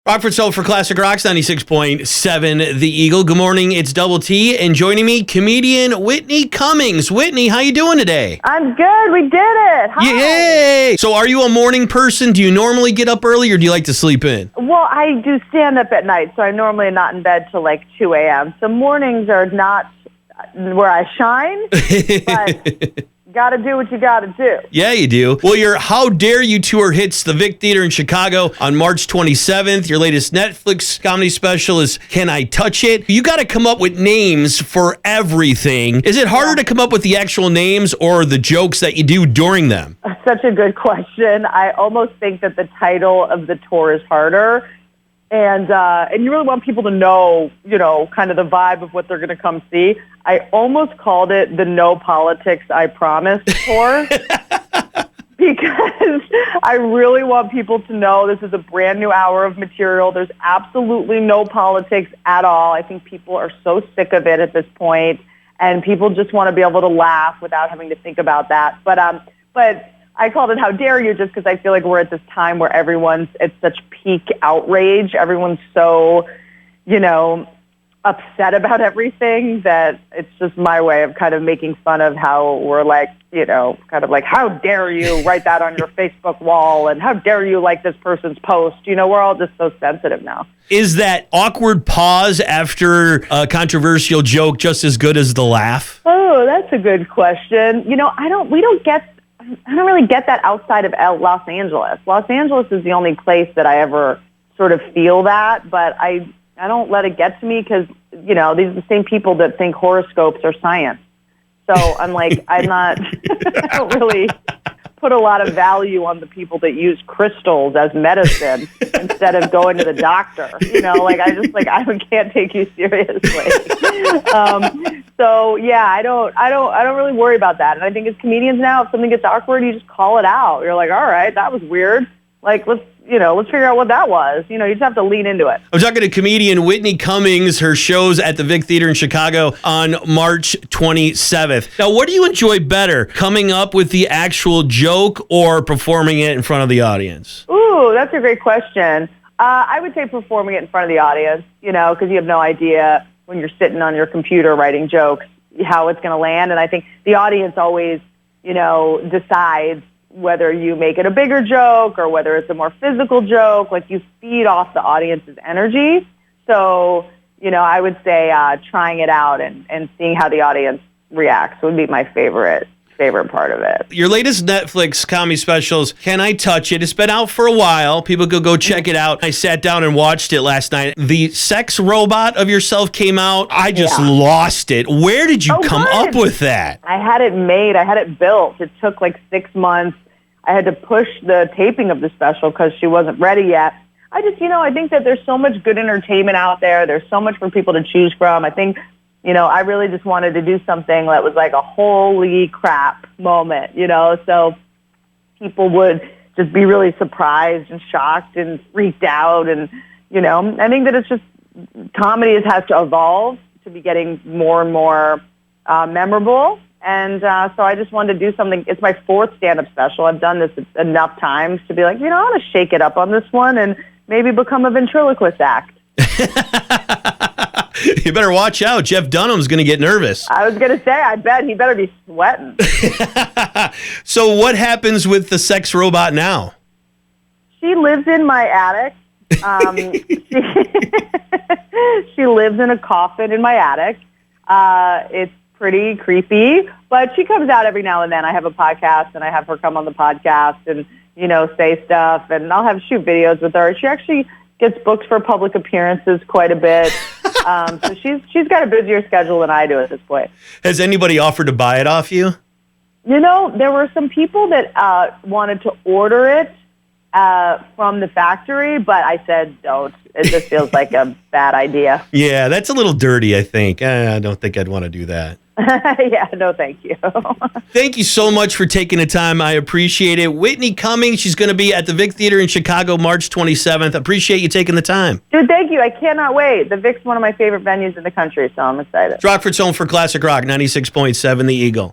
Rockford Soul for Classic Rocks, 96.7 The Eagle. Good morning, it's Double T, and joining me, comedian Whitney Cummings. Whitney, how you doing today? I'm good. We did it. Hi. Yay! So are you a morning person? Do you normally get up early, or do you like to sleep in? Well, I do stand up at night, so I'm normally not in bed till like 2 a.m. So mornings are not where I shine, but got to do what you got to do. Yeah, you do. Well, your How Dare You tour hits the Vic Theater in Chicago on March 27th. Your latest Netflix comedy special is Can I Touch It? You got to come up with names for everything. Is it harder to come up with the actual names or the jokes that you do during them? Such a good question. I almost think that the title of the tour is harder. And you really want people to know, kind of the vibe of what they're going to come see. I almost called it the No Politics, I Promise tour because I really want people to know this is a brand new hour of material. There's absolutely no politics at all. I think people are so sick of it at this point, and people just want to be able to laugh without having to think about that. But I called it How Dare You just because I feel like we're at this time where everyone's at such peak outrage. Everyone's so, upset about everything that it's just my way of kind of making fun of how we're like, kind of like, how dare you write that on your Facebook wall and how dare you like this person's post? We're all just so sensitive now. Is that awkward pause after a controversial joke just as good as the laugh? Oh, that's a good question. I don't really get that outside of Los Angeles. Los Angeles is the only place that I ever sort of feel that, but I don't let it get to me because, these are the same people that think horoscopes are science. So I'm like, I don't really put a lot of value on the people that use crystals as medicine instead of going to the doctor. I can't take you seriously. So yeah, I don't really worry about that. And I think as comedians now, if something gets awkward, you just call it out. You're like, all right, that was weird. Like, let's figure out what that was. You just have to lean into it. I'm talking to comedian Whitney Cummings. Her show's at the Vic Theater in Chicago on March 27th. Now, what do you enjoy better, coming up with the actual joke or performing it in front of the audience? Ooh, that's a great question. I would say performing it in front of the audience, because you have no idea when you're sitting on your computer writing jokes how it's going to land. And I think the audience always, decides whether you make it a bigger joke or whether it's a more physical joke. Like, you feed off the audience's energy. So, I would say trying it out and seeing how the audience reacts would be my favorite part of it. Your latest Netflix comedy specials, Can I Touch It? It's been out for a while. People could go check it out. I sat down and watched it last night. The sex robot of yourself came out. I just lost it. Where did you come up with that? I had it made. I had it built. It took like 6 months. I had to push the taping of the special because she wasn't ready yet. I just, I think that there's so much good entertainment out there. There's so much for people to choose from. I think, I really just wanted to do something that was like a holy crap moment, so people would just be really surprised and shocked and freaked out. And, I think that it's just comedy has to evolve to be getting more and more memorable. And so I just wanted to do something. It's my 4th stand-up special. I've done this enough times to be like, I want to shake it up on this one and maybe become a ventriloquist act. You better watch out. Jeff Dunham's going to get nervous. I was going to say, I bet he better be sweating. So what happens with the sex robot now? She lives in my attic. She lives in a coffin in my attic. It's pretty creepy, but she comes out every now and then. I have a podcast, and I have her come on the podcast and, say stuff, and I'll shoot videos with her. She actually gets booked for public appearances quite a bit. So she's got a busier schedule than I do at this point. Has anybody offered to buy it off you? There were some people that wanted to order it from the factory, but I said don't. It just feels like a bad idea. Yeah, that's a little dirty, I think. I don't think I'd want to do that. Yeah, no, thank you. Thank you so much for taking the time. I appreciate it. Whitney Cummings, she's going to be at the Vic Theater in Chicago March 27th. Appreciate you taking the time. Dude, thank you. I cannot wait. The Vic's one of my favorite venues in the country, so I'm excited. Rockford's home for Classic Rock, 96.7 The Eagle.